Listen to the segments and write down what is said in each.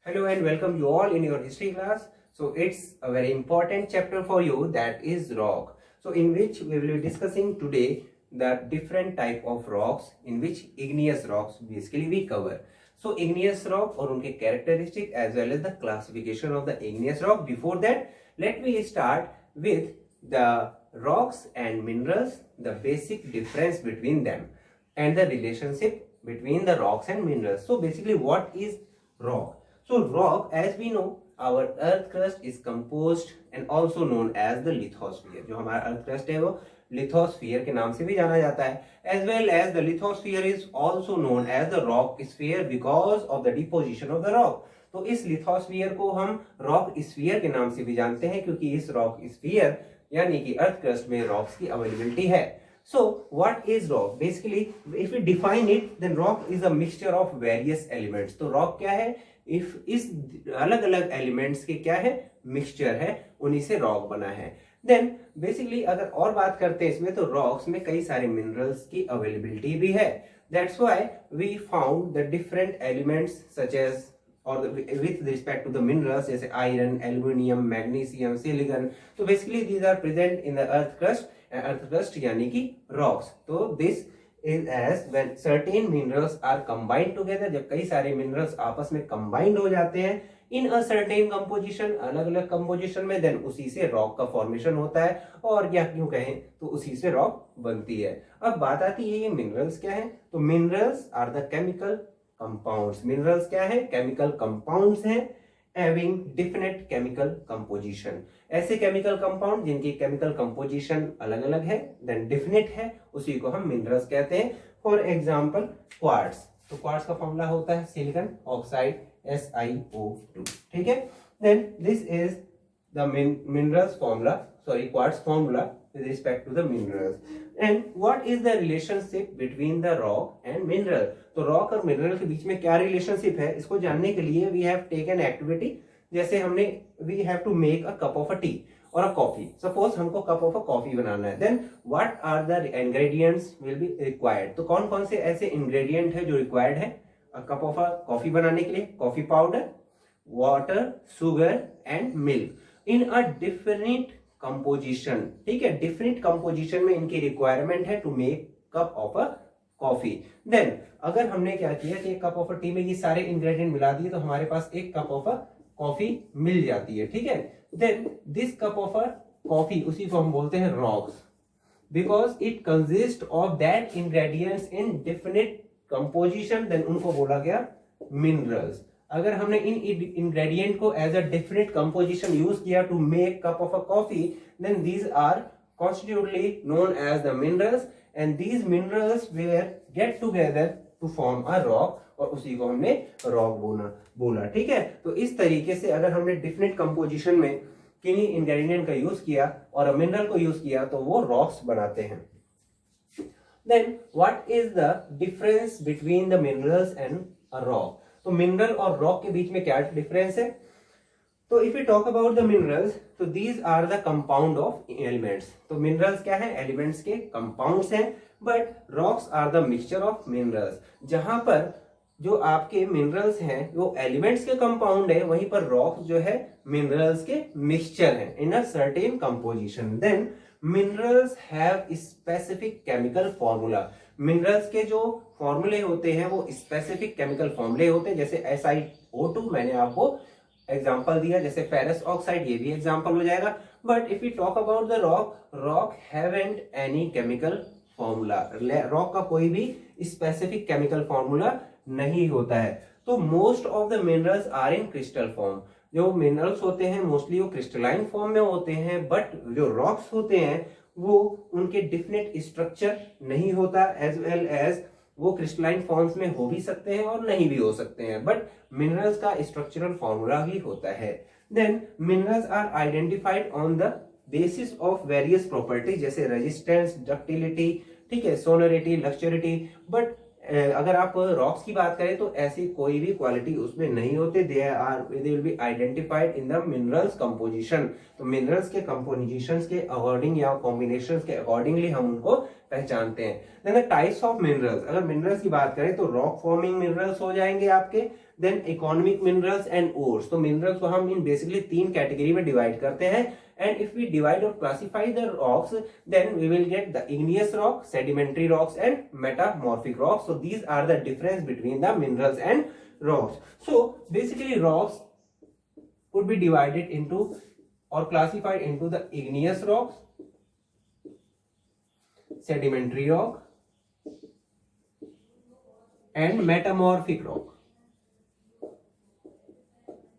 Hello and welcome you all in your history class. So it's a very important chapter for you, that is rock. So in which we will be discussing today the different type of rocks in which igneous rocks basically we cover. So igneous rock और उनके characteristic as well as the classification of the igneous rock. Before that, let me start with the rocks and minerals, the basic difference between them and the relationship between the rocks and minerals. So basically what is rock? So rock, as we know, our earth crust is composed and also known as the lithosphere. जो हमारा earth crust है वो lithosphere के नाम से भी जाना जाता है. As well as the lithosphere is also known as the rock sphere because of the deposition of the rock. तो इस lithosphere को हम rock sphere के नाम से भी जानते हैं क्योंकि इस rock sphere यानी कि earth crust में rocks की availability है. So what is rock? Basically, if we define it, then rock is a mixture of various elements. तो rock क्या है? इफ इस अलग अलग एलिमेंट्स के क्या है मिक्सचर है, उन्हीं से रॉक बना है. देन बेसिकली अगर और बात करते हैं इसमें, तो रॉक्स में कई सारे मिनरल्स की अवेलेबिलिटी भी है. That's why we found the different elements such as और with respect to the minerals जैसे आयरन, एल्यूमिनियम, मैग्नीशियम, सिलिकॉन. तो basically these are present in the earth crust यानी कि रॉक्स. तो this is as when certain minerals are combined together. जब कई सारे minerals आपस में combined हो जाते हैं in a certain composition, अलग अलग composition में, then उसी से rock का formation होता है. और या क्यों कहें तो उसी से rock बनती है. अब बात आती है ये minerals क्या है. तो minerals are the chemical compounds. minerals क्या है? chemical compounds हैं having definite chemical composition. ऐसे chemical compound जिनकी chemical composition अलग अलग है then definite है, उसी को हम minerals कहते हैं. For example, quartz. तो quartz का फॉर्मूला होता है सिलिकॉन ऑक्साइड SiO2. ठीक है. Then this is the minerals formula, quartz formula with respect to the minerals. And what is the relationship between the rock and mineral? तो rock और mineral के बीच में क्या relationship है, इसको जानने के लिए we have taken activity. जैसे हमने we have to make a cup of a tea or a coffee. Suppose हमको cup of a coffee बनाना है. Then what are the ingredients will be required? तो कौन कौन से ऐसे ingredient है जो required है a cup of a coffee बनाने के लिए? Coffee powder, water, sugar and milk in a different composition. ठीक है, डिफरेंट कंपोजिशन में इनकी रिक्वायरमेंट है to make cup of a coffee. Then अगर हमने क्या किया कि एक कप ऑफ अ टी में ये सारे इंग्रेडिएंट मिला दिए तो हमारे पास एक कप ऑफ अ कॉफी मिल जाती है. ठीक है. Then this cup of a coffee, उसी को हम बोलते हैं rocks because it consist of that ingredients in definite composition. Then उनको बोला गया मिनरल्स. अगर हमने इन इंग्रेडिएंट को as a different composition use किया to make cup of a coffee, then these are constitutively known as the minerals and these minerals where get together to form a rock और उसी को हमने rock बोला. ठीक है. तो इस तरीके से अगर हमने डिफरेंट कंपोजिशन में किन्हीं इंग्रेडिएंट का यूज किया और मिनरल को यूज किया तो वो रॉक्स बनाते हैं. Then what is the difference between the minerals and a rock. तो मिनरल और रॉक के बीच में क्या डिफरेंस है. तो if you talk about the minerals, तो these are the compound of elements. तो मिनरल्स क्या है? एलिमेंट्स के कंपाउंड्स हैं. But rocks are the mixture of minerals. जहां पर जो आपके मिनरल्स हैं वो एलिमेंट्स के कंपाउंड है, वहीं पर रॉक्स जो है मिनरल्स के मिक्सचर है in a certain composition. Then minerals have specific chemical formula. Minerals के जो फॉर्मूले होते हैं वो स्पेसिफिक केमिकल फॉर्मूले होते हैं. जैसे SiO2 मैंने आपको एग्जांपल दिया, जैसे फेरस ऑक्साइड ये भी एग्जांपल हो जाएगा. But if you talk about the rock haven't any chemical formula. Rock का कोई भी स्पेसिफिक केमिकल फॉर्मूला नहीं होता है. तो most of the minerals are in crystal form. जो मिनरल्स होते हैं मोस्टली वो क्रिस्टलाइन फॉर्म में होते हैं. बट जो रॉक्स होते हैं वो उनके डिफिनेट स्ट्रक्चर नहीं होता, एज वेल एज वो क्रिस्टलाइन फॉर्म्स में हो भी सकते हैं और नहीं भी हो सकते हैं. बट मिनरल्स का स्ट्रक्चरल फॉर्मूला भी होता है. Then minerals are identified on the basis of various properties जैसे रेजिस्टेंस, डक्टिलिटी, ठीक है, सोनरिटी, लक्चरिटी. बट अगर आप रॉक्स की बात करें तो ऐसी कोई भी क्वालिटी उसमें नहीं होते, they will be identified in the minerals composition. तो मिनरल्स के कंपोजिशन के अकॉर्डिंग या कॉम्बिनेशन के अकॉर्डिंगली हम उनको पहचानते हैं। Then the types of minerals, अगर मिनरल्स की बात करें तो रॉक फॉर्मिंग मिनरल्स हो जाएंगे आपके, then economic minerals and ores. तो मिनरल्स को हम इन बेसिकली 3 कैटेगरी में डिवाइड करते हैं, and if we divide or classify the rocks, then we will get the igneous rock, sedimentary rocks and metamorphic rocks. So these are the difference between the minerals and rocks. So basically rocks could be divided into or classified into the igneous rocks, sedimentary rock and metamorphic rock.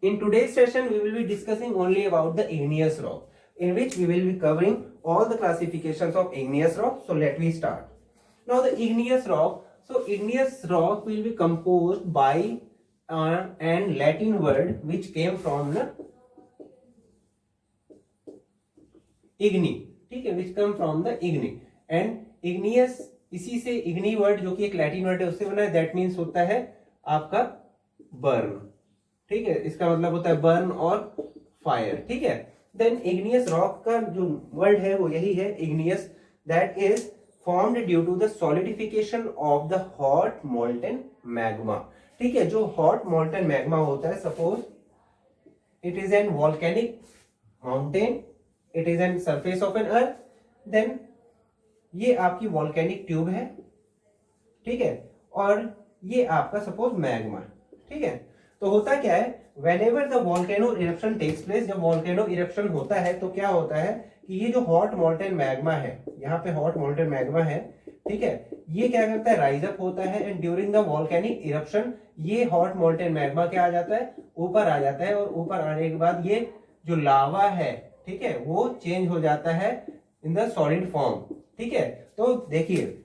In today's session, we will be discussing only about the igneous rock, in which we will be covering all the classifications of igneous rock. So let me start. Now the igneous rock. So igneous rock will be composed by an Latin word which came from the igni, ठीक है, which come from the igni and igneous, इसी से igni word जो कि एक Latin word है उससे बना है, that means होता है आपका बर्न, ठीक है, इसका मतलब होता है बर्न और फायर, ठीक है। देन इग्नियस रॉक का जो वर्ड है वो यही है, igneous, that is formed due to the solidification of the hot molten magma, ठीक है। जो हॉट मोल्टन मैग्मा होता है, suppose it is an volcanic mountain, it is an surface of an earth, then ये आपकी वॉल्केनिक ट्यूब है, ठीक है, और ये आपका सपोज मैग्मा, ठीक है। तो होता क्या है, whenever the volcano eruption takes place, जब volcano eruption होता है तो क्या होता है कि ये जो hot molten magma है, यहाँ पे hot molten magma है, ठीक है, ये क्या करता है, राइज अप होता है and during the volcanic eruption ये हॉट मोल्टेन मैग्मा क्या आ जाता है, ऊपर आ जाता है, और ऊपर आने के बाद ये जो लावा है, ठीक है, वो चेंज हो जाता है इन द सॉलिड फॉर्म, ठीक है। तो देखिए,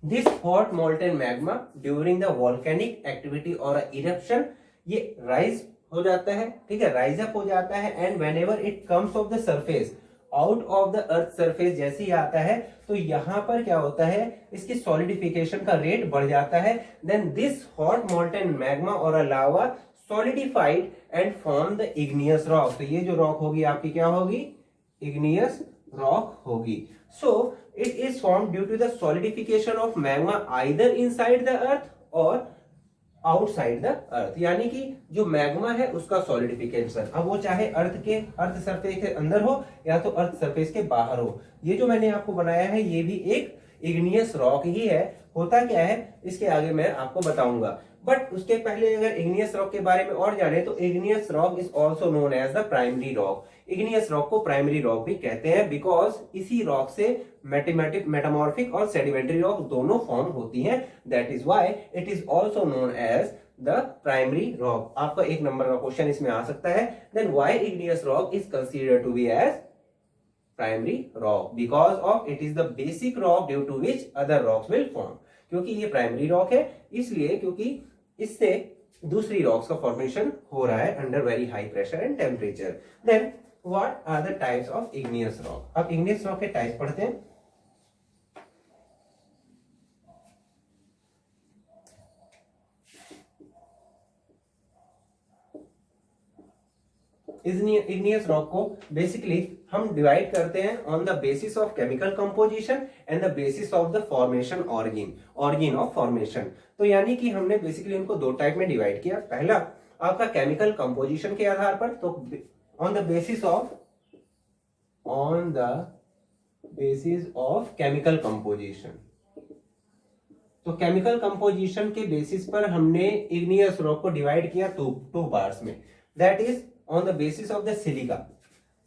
this hot molten magma during the volcanic activity और इरप्शन ये राइज हो जाता है, ठीक है, राइज अप हो जाता है, and whenever it comes of the surface, out of the earth surface जैसे ही आता है तो यहां पर क्या होता है, इसकी सॉलिडिफिकेशन का रेट बढ़ जाता है। Then this hot molten magma और lava solidified and form the igneous rock. तो ये जो रॉक होगी आपकी क्या होगी, इग्नियस रॉक होगी। सो it is formed due to the solidification of magma either inside the earth or outside the earth, यानी कि जो मैग्मा है उसका सॉलिडिफिकेशन, अब वो चाहे अर्थ सरफेस के अंदर हो या तो अर्थ सरफेस के बाहर हो। ये जो मैंने आपको बनाया है ये भी एक इग्नियस रॉक ही है। होता क्या है इसके आगे मैं आपको बताऊंगा, बट उसके पहले अगर इग्नियस रॉक के बारे में और जाने तो igneous rock is also known as the primary rock. Igneous rock को प्राइमरी रॉक भी कहते हैं बिकॉज इसी रॉक से मेटामॉर्फिक और सेडिमेंट्री रॉक दोनों फॉर्म होती हैं, that is why it is also known as the primary rock. आपका 1 नंबर का क्वेश्चन इसमें आ सकता है। Then why igneous rock is considered to be as primary rock, because of it is the basic rock due to which other rocks will form. क्योंकि ये primary rock है इसलिए, क्योंकि इससे दूसरी रॉक्स का फॉर्मेशन हो रहा है under very high pressure and temperature. Then what are the types of igneous rock. अब इग्नियस रॉक के टाइप पढ़ते हैं। इग्नियस रॉक को बेसिकली हम डिवाइड करते हैं on the basis of chemical composition and the basis of the formation organ of formation. तो यानी कि हमने बेसिकली इनको 2 टाइप में डिवाइड किया। पहला आपका केमिकल कंपोजिशन के आधार पर, तो on the basis of chemical composition, तो केमिकल कंपोजिशन के बेसिस पर हमने इग्नियस रॉक को डिवाइड किया 2 पार्ट्स में, that is on the basis of the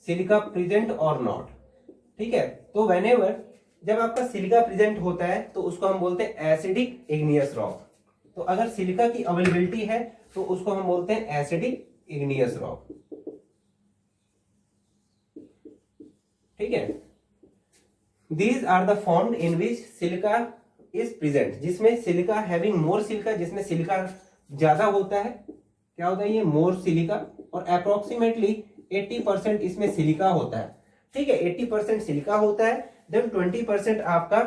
silica present और नॉट, ठीक है। तो व्हेनेवर जब आपका सिलिका प्रेजेंट होता है तो उसको हम बोलते हैं एसिडिक इग्नियस रॉक। तो अगर सिलिका की अवेलेबिलिटी है तो उसको हम बोलते हैं एसिडिक इग्नियस रॉक, ठीक है। These are the formed in which silica is present, जिसमें सिलिका हैविंग मोर सिलिका, जिसमें सिलिका ज्यादा होता है, क्या होता है ये मोर सिलिका, और अप्रोक्सीमेटली 80% इसमें सिलिका होता है, ठीक है, 80% सिलिका होता है। देन 20% आपका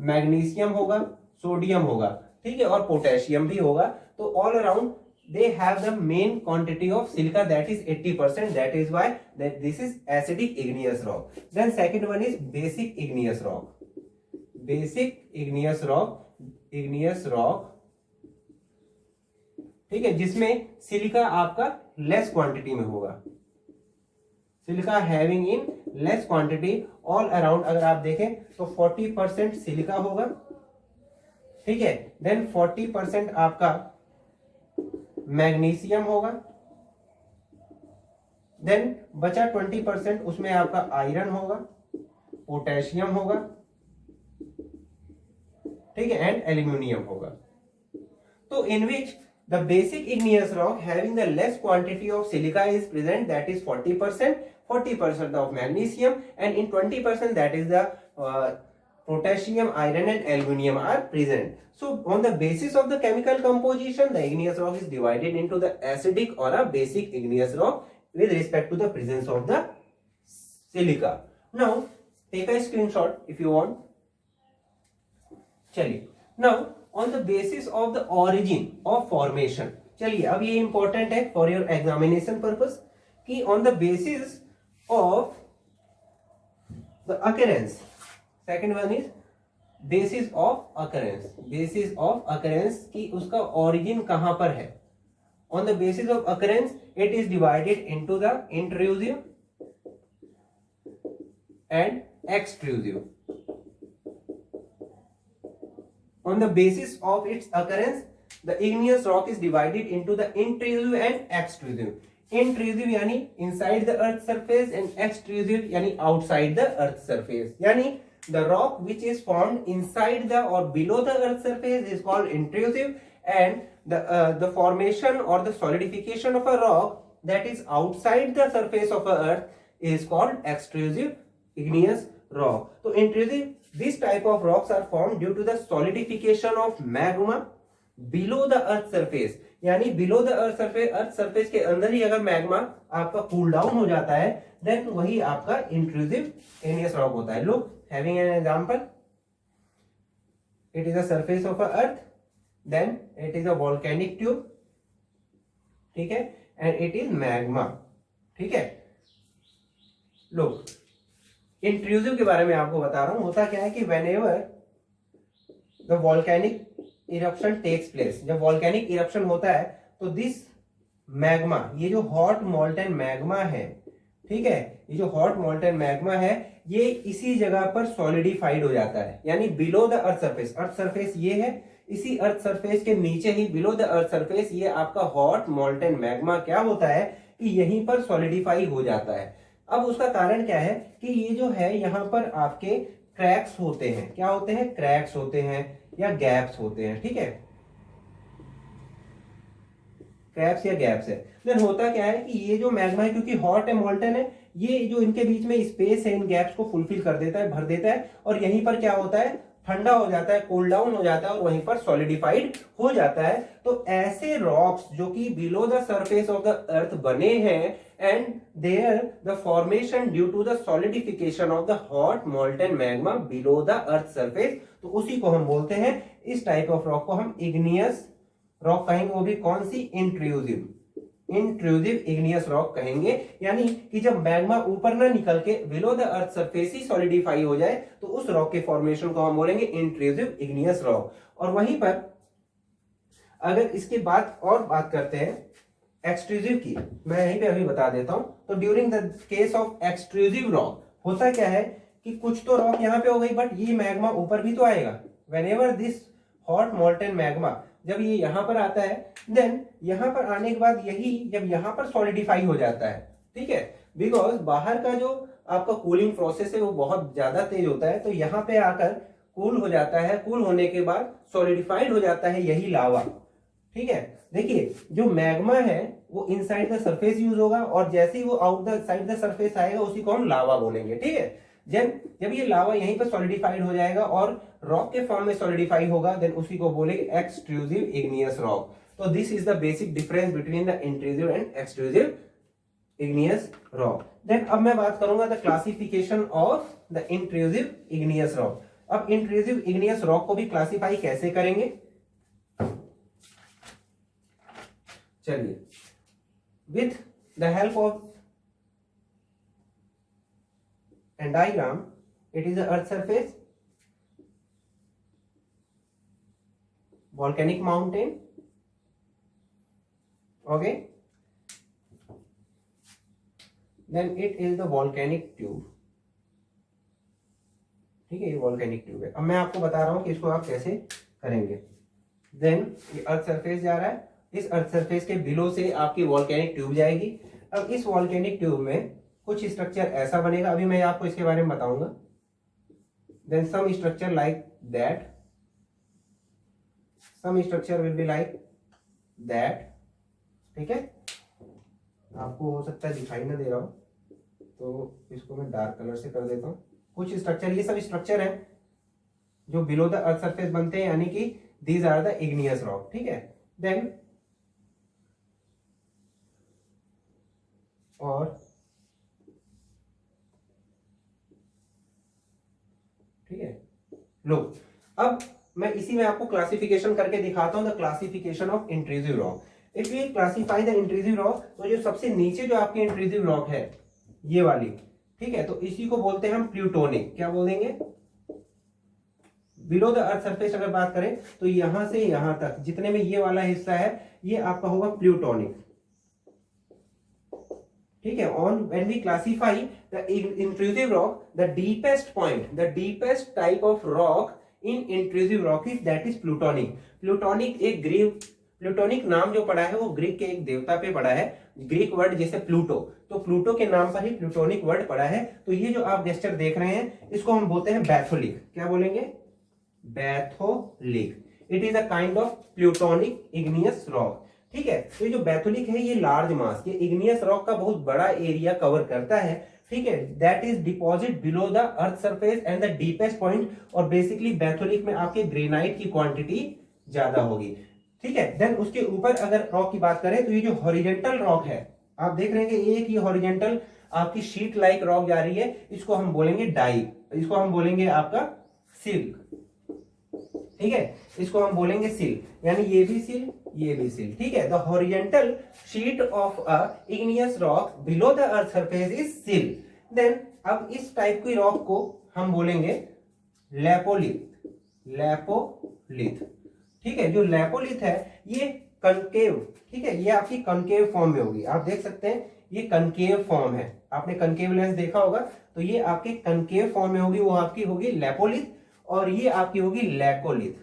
मैग्नीशियम होगा, सोडियम होगा, ठीक है, और पोटेशियम भी होगा। तो all around they have the main quantity of silica, that is 80%. That is why that this is acidic igneous rock. Then second one is basic igneous rock. Basic igneous rock, ठीक है, जिसमें silica आपका less quantity में होगा, silica having in less quantity. All around अगर आप देखें तो 40% सिलिका होगा, ठीक है, देन 40% आपका मैग्नीशियम होगा, देन बचा 20% उसमें आपका आयरन होगा, पोटेशियम होगा, ठीक है, एंड एल्यूमिनियम होगा। तो in which the basic igneous rock having the less quantity of silica is present, that is 40% of magnesium, and in 20% that is the potassium, iron and aluminum are present. So on the basis of the chemical composition, the igneous rock is divided into the acidic or a basic igneous rock with respect to the presence of the silica. Now take a screenshot if you want. चलिए, now on the basis of the origin of formation, चलिए अब ये important है for your examination purpose कि on the basis of the occurrence, second one is basis of occurrence कि उसका origin कहां पर है। On the basis of occurrence it is divided into the intrusive and extrusive. On the basis of its occurrence, the igneous rock is divided into the intrusive and extrusive. Intrusive यानी inside the earth surface and extrusive यानी outside the earth surface. यानी the rock which is formed inside the or below the earth surface is called intrusive, and the formation or the solidification of a rock that is outside the surface of a earth is called extrusive igneous rock. So intrusive, this type of rocks are formed due to the solidification of magma below the earth surface. यानी below the earth surface के अंदर ही अगर magma आपका cool down हो जाता है, then वही आपका intrusive igneous rock होता है। Look, having an example, it is the surface of a earth, then it is a volcanic tube, ठीक है, and it is magma, ठीक है। Look, इंट्रूसिव के बारे में आपको बता रहा हूं। होता क्या है कि whenever the volcanic eruption takes place, जब volcanic eruption होता है तो this magma, ये जो hot molten magma है, ठीक है, ये जो hot molten magma है ये इसी जगह पर solidified हो जाता है। यानी below the earth surface ये है, इसी earth surface के नीचे ही below the earth surface ये आपका hot molten magma क्या होता है कि यहीं पर solidify हो जाता है। अब उसका कारण क्या है कि ये जो है यहाँ पर आपके क्रैक्स होते हैं, क्या होते हैं, क्रैक्स होते हैं या गैप्स होते हैं, ठीक है, क्रैक्स या गैप्स है। देन होता क्या है कि ये जो मैग्मा है क्योंकि हॉट है, मोल्टन है, ये जो इनके बीच में स्पेस है इन गैप्स को फुलफिल कर देता है, भर देता है, और यहीं पर क्या होता है, ठंडा हो जाता है, कूल डाउन हो जाता है और वहीं पर सॉलिडिफाइड हो जाता है। तो ऐसे रॉक्स जो कि below the surface of the earth बने हैं and there the formation due to the solidification of the hot molten magma below the earth surface, तो उसी को हम बोलते हैं, इस टाइप ऑफ रॉक को हम इग्नियस रॉक कहेंगे। वो भी कौन सी, इंट्रूसिव इग्नियस रॉक कहेंगे। यानी कि जब मैग्मा ऊपर ना निकल के below the earth surface he solidify हो जाए तो उस रॉक के फॉर्मेशन को हम बोलेंगे इंट्रूसिव इग्नियस रॉक। और वहीं पर अगर इसके बाद और बात करते हैं एक्सट्रूसिव की, मैं यहीं पे अभी बता देता हूं। तो during the case of extrusive rock होता क्या है कि कुछ तो रॉक यहां पे हो गई, बट ये मैग्मा ऊपर भी तो आएगा। Whenever this hot molten magma जब ये यहां पर आता है, देन यहां पर आने के बाद यही जब यहां पर सॉलिडिफाई हो जाता है, ठीक है, बिकॉज बाहर का जो आपका कूलिंग प्रोसेस है वो बहुत ज्यादा तेज होता है, तो यहां पे आकर कूल हो जाता है, कूल होने के बाद सॉलिडिफाइड हो जाता है यही लावा, ठीक है। देखिए जो मैग्मा है वो इनसाइड द सरफेस यूज होगा, और जैसे ही वो out the side the surface आएगा उसी को हम लावा बोलेंगे, ठीक है। जब ये लावा यहीं पर सॉलिडिफाइड हो जाएगा और रॉक के फॉर्म में सॉलिडिफाई होगा, देन उसी को बोलेंगे एक्सट्रूसिव इग्नियस रॉक। तो this is the basic difference between the intrusive and extrusive igneous rock. Then अब मैं बात करूंगा the classification of the intrusive igneous rock. अब इंट्रूसिव इग्नियस रॉक को भी क्लासिफाई कैसे करेंगे, चलिए, with the help of and diagram, it is earth surface, volcanic mountain, okay, then it is the volcanic tube, ठीक है, ये volcanic tube है। अब मैं आपको बता रहा हूं कि इसको आप कैसे करेंगे। देन ये अर्थ सरफेस जा रहा है, इस अर्थ सरफेस के बिलो से आपकी volcanic tube जाएगी। अब इस volcanic tube में कुछ स्ट्रक्चर ऐसा बनेगा, अभी मैं आपको इसके बारे में बताऊंगा। Then some structure like that, some structure will be like that, ठीक है, आपको हो सकता है दिखाई ना दे रहा हो, तो इसको मैं डार्क कलर से कर देता हूँ। कुछ स्ट्रक्चर, ये सब स्ट्रक्चर है जो बिलो द अर्थ सरफेस बनते हैं, यानी कि these are the igneous rock, ठीक है। देन और ठीक है, लो अब मैं इसी में आपको क्लासिफिकेशन करके दिखाता हूं, the classification of intrusive rock. If we classify the intrusive rock, तो जो सबसे नीचे जो आपकी इंट्रूसिव रॉक है ये वाली, ठीक है, तो इसी को बोलते हैं हम प्लूटोनिक। क्या बोल देंगे, बिलो द अर्थ सरफेस अगर बात करें तो यहां से यहां तक जितने में ये वाला हिस्सा है ये आपका होगा प्लूटोनिक, ठीक है। On when we classify the intrusive rock, the deepest point, the deepest type of rock in intrusive rock is that is plutonic. Plutonic एक ग्रीक, प्लूटोनिक नाम जो पड़ा है वो ग्रीक के एक देवता पे पड़ा है, ग्रीक वर्ड जैसे प्लूटो, तो प्लूटो के नाम पर ही प्लूटोनिक वर्ड पड़ा है। तो ये जो आप जेस्चर देख रहे हैं इसको हम बोलते हैं बैथोलिक। क्या बोलेंगे, batholith. It is a kind of plutonic igneous rock, ठीक है। तो ये जो बैथोलिक है ये लार्ज मास, ये इग्नियस रॉक का बहुत बड़ा एरिया कवर करता है, ठीक है। That is deposit below the earth surface and the deepest point, और बेसिकली बैथोलिक में आपके ग्रेनाइट की क्वांटिटी ज्यादा होगी, ठीक है। देन उसके ऊपर अगर रॉक की बात करें तो ये जो हॉरिजेंटल रॉक है आप देख रहे हैं एक ही हॉरिजेंटल आपकी शीट लाइक रॉक जा रही है, इसको हम बोलेंगे डाइक, इसको हम बोलेंगे आपका सिल्क, ठीक है, इसको हम बोलेंगे सिल्क, यानी ये भी सिल्क ये भी सिल्क, ठीक है। The horizontal sheet of a igneous rock below the earth surface is silk. Then अब इस टाइप की रॉक को हम बोलेंगे लैपोलिथ, लैपोलिथ, ठीक है। जो लैपोलिथ है ये कनकेव, ठीक है, ये आपकी कनकेव फॉर्म में होगी। आप देख सकते हैं ये कनकेव फॉर्म है, आपने कनकेव लेंस देखा होगा, तो ये आपके कनकेव फॉर्म में होगी, वो आपकी होगी लैपोलिथ, और ये आपकी होगी लैकोलिथ।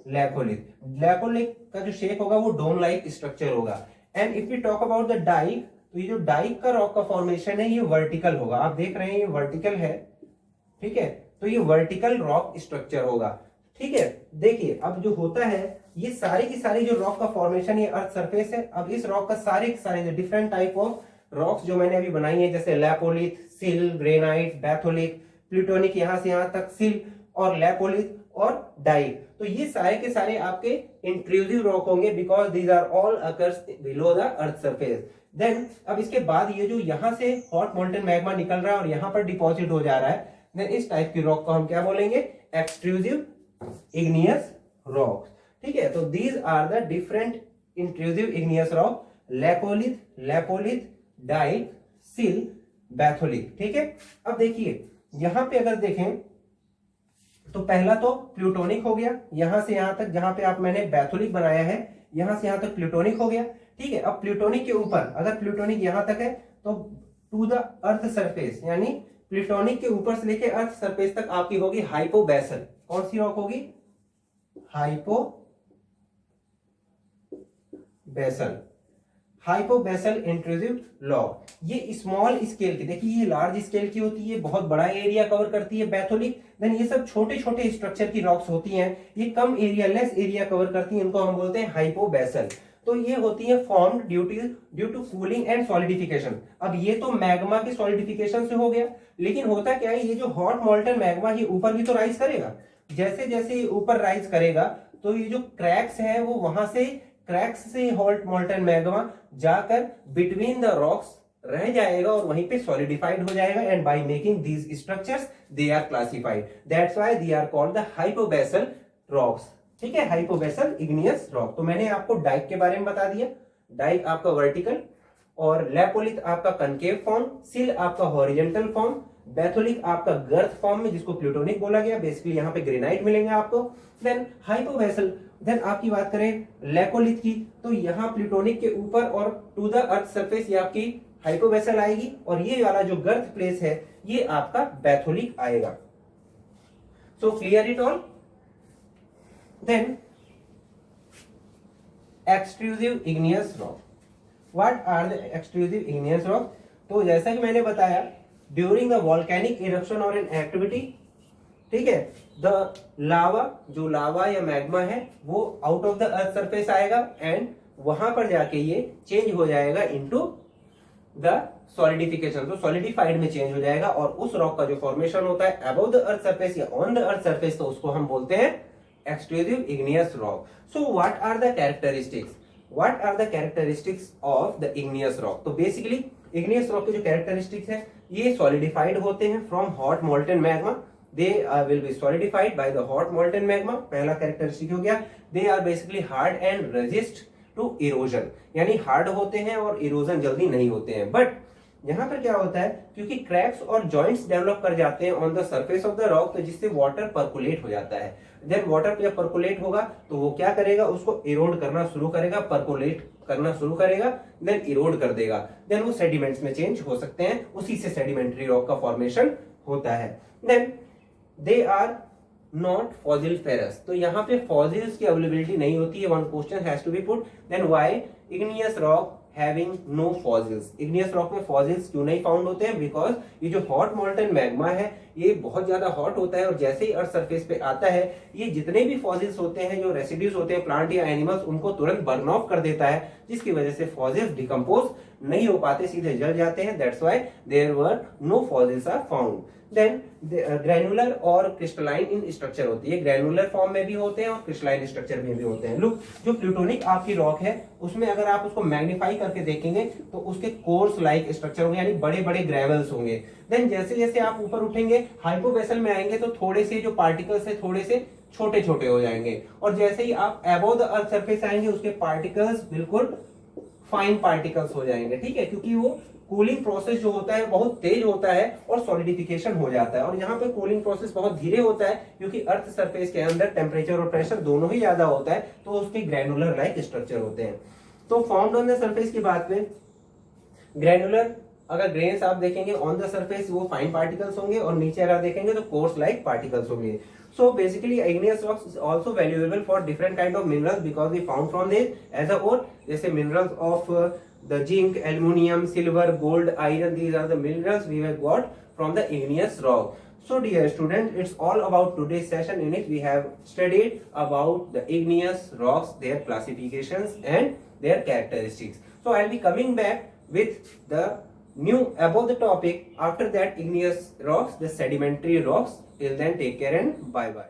लैकोलिथ, लैकोलिथ का जो शेप होगा वो डोम लाइक स्ट्रक्चर होगा। And if we talk about the dyke, तो ये जो डाइक का रॉक का फॉर्मेशन है ये वर्टिकल होगा। आप देख रहे हैं ये वर्टिकल है, ठीक है, तो ये वर्टिकल रॉक स्ट्रक्चर होगा, ठीक है। देखिए अब जो होता है ये सारी की सारी जो रॉक का फॉर्मेशन ये अर्थ सरफेस है। अब इस रॉक का सारे के सारे डिफरेंट टाइप ऑफ रॉक्स जो मैंने अभी बनाई है, जैसे लैपोलिथ, सिल, ग्रेनाइट, बैथोलिक, प्लूटोनिक, यहां से यहां तक सिल और लैपोलिथ और डाइक, तो ये सारे के सारे आपके इंट्रूसिव रॉक होंगे because these are all occurs below the earth surface. Then अब इसके बाद ये जो यहां से हॉट मोल्टन मैग्मा निकल रहा है और यहां पर डिपॉजिट हो जा रहा है, देन इस टाइप की रॉक को हम क्या बोलेंगे, एक्सट्रूसिव इग्नियस रॉक्स, ठीक है। तो these are the different intrusive igneous rock, laccolith, lopolith, dyke, sill, batholith, ठीक है। अब देखिए यहां पे अगर देखें तो पहला तो प्लूटोनिक हो गया, यहां से यहां तक जहां पे आप मैंने बैथोलिक बनाया है यहां से यहां तक प्लूटोनिक हो गया, ठीक है। अब प्लूटोनिक के ऊपर अगर प्लूटोनिक यहां तक है तो टू द अर्थ सरफेस, यानी प्लूटोनिक के ऊपर से लेके अर्थ सरफेस तक आपकी होगी हाइपोबैसल। कौन सी रॉक होगी, हाइपोबैसल, हाइपोबैसल इंट्रूसिव रॉक। ये स्मॉल स्केल की, देखिए ये लार्ज स्केल की होती है, बहुत बड़ा एरिया कवर करती है बैथोलिक। देन ये सब छोटे छोटे स्ट्रक्चर की रॉक्स होती हैं, ये कम एरिया, लेस एरिया कवर करती हैं, इनको हम बोलते हैं हाइपोबैसल। तो ये होती है formed due to cooling and solidification. अब ये तो मैग्मा के सॉलिडिफिकेशन से हो गया, लेकिन होता क्या है, ये जो हॉट मोल्टन मैग्मा ये ऊपर भी तो राइज करेगा। जैसे जैसे ये ऊपर राइज करेगा तो ये जो क्रैक्स है वो वहां से क्रैक्स से हॉट मोल्टन मैग्मा जाकर बिटवीन द रॉक्स रह जाएगा और वहीं पे सॉलिडिफाइड हो जाएगा, and by making these structures they are classified, that's why they are called the hypabyssal rocks. ठीक है, हाइपोबैसल इग्नियस रॉक। तो मैंने आपको डाइक के बारे में बता दिया, डाइक आपका वर्टिकल, और लैपोलिथ आपका कनकेव फॉर्म, सिल आपका हॉरिजेंटल फॉर्म, बैथोलिक आपका गर्थ फॉर्म में जिसको प्लूटोनिक बोला गया, बेसिकली यहाँ पे ग्रेनाइट मिलेंगे आपको। देन हाइपोवेसल, देन आपकी बात करें लैकोलिथ की, तो यहाँ प्लूटोनिक के ऊपर और टू द अर्थ सरफेस ये आपकी हाइपोवेसल आएगी, और ये वाला जो गर्थ प्लेस है ये आपका बैथोलिक आएगा। So clear it all. Then extrusive igneous rock. What are the extrusive igneous rock? तो जैसा कि मैंने बताया, ड्यूरिंग द वॉल्केनिक इरप्शन और एन एक्टिविटी, ठीक है, द लावा, जो लावा या मैग्मा है वो out of the earth surface आएगा, एंड वहां पर जाके ये चेंज हो जाएगा इनटू द सॉलिडिफिकेशन, तो सॉलिडिफाइड में चेंज हो जाएगा, और उस रॉक का जो फॉर्मेशन होता है अबव द अर्थ सरफेस या ऑन द अर्थ सरफेस, तो उसको हम बोलते हैं extrusive igneous rock. So what are the characteristics? What are the characteristics of the igneous rock? तो बेसिकली igneous rock के जो characteristics है, ये solidified होते हैं from hot molten magma. They will be solidified by the hot molten magma. पहला characteristic हो गया। They are basically hard and resist to erosion. यानी hard होते हैं और erosion जल्दी नहीं होते हैं। But यहाँ पर क्या होता है, क्योंकि क्रैक्स और जॉइंट्स डेवलप कर जाते हैं on the surface of the rock, तो जिससे वाटर परकुलेट हो जाता है। देन वाटर जब परकुलेट होगा तो वो क्या करेगा, उसको इरोड करना शुरू करेगा, परकुलेट करना शुरू करेगा, देन इरोड कर देगा, देन वो सेडिमेंट्स में चेंज हो सकते हैं, उसी से सेडिमेंट्री रॉक का फॉर्मेशन होता है। Then they are not fossil ferrous, तो यहाँ पे फॉसिल्स की अवेलेबिलिटी नहीं होती है। One question has to be put, then why igneous rock having no fossils? Igneous rock में फॉसिल्स क्यों नहीं फाउंड होते हैं? बिकॉज ये जो हॉट मोल्टन मैग्मा है ये बहुत ज्यादा हॉट होता है, और जैसे ही अर्थ सरफेस पे आता है ये जितने भी फॉसिल्स होते हैं, जो रेसिड्यूज होते हैं प्लांट या एनिमल्स, उनको तुरंत बर्न ऑफ कर देता है, जिसकी वजह से फॉसिल्स डिकम्पोज नहीं हो पाते, सीधे जल जाते हैं। That's why there were no fossils are found. Then granular और क्रिस्टलाइन इन स्ट्रक्चर होती है, ग्रैनुलर फॉर्म में भी होते हैं और क्रिस्टलाइन स्ट्रक्चर में भी होते हैं। लुक, जो प्लूटोनिक आपकी रॉक है उसमें अगर आप उसको मैग्नीफाई करके देखेंगे तो उसके कोर्स लाइक स्ट्रक्चर होंगे, यानी बड़े बड़े ग्रेवल्स होंगे। देन जैसे जैसे आप ऊपर उठेंगे, हाइपोवेसल में आएंगे, तो थोड़े से जो पार्टिकल्स है थोड़े से छोटे छोटे हो जाएंगे, और जैसे ही आप अबव द अर्थ सरफेस आएंगे उसके पार्टिकल्स बिल्कुल फाइन पार्टिकल्स हो जाएंगे। ठीक है, क्योंकि वो कूलिंग प्रोसेस जो होता है बहुत तेज होता है और सॉलिडिफिकेशन हो जाता है, और यहाँ पे कूलिंग प्रोसेस बहुत धीरे होता है, क्योंकि अर्थ सरफेस के अंदर टेम्परेचर और प्रेशर दोनों ही ज्यादा होता है, तो उसके ग्रैनुलर लाइक स्ट्रक्चर होते हैं। तो फॉर्म्ड ऑन द सरफेस की बात में, ग्रैनुलर अगर ग्रेन्स आप देखेंगे ऑन द सरफेस वो फाइन पार्टिकल्स होंगे, और नीचे अगर देखेंगे तो कोर्स लाइक पार्टिकल्स होंगे। So basically igneous rocks is also valuable for different kind of minerals because we found from this as a ore, जैसे minerals of the zinc, aluminium, silver, gold, iron, these are the minerals we have got from the igneous rock. So dear students, it's all about today's session. In it we have studied about the igneous rocks, their classifications and their characteristics. So I'll be coming back with the new above the topic after that igneous rocks, the sedimentary rocks. Till then, take care and bye bye.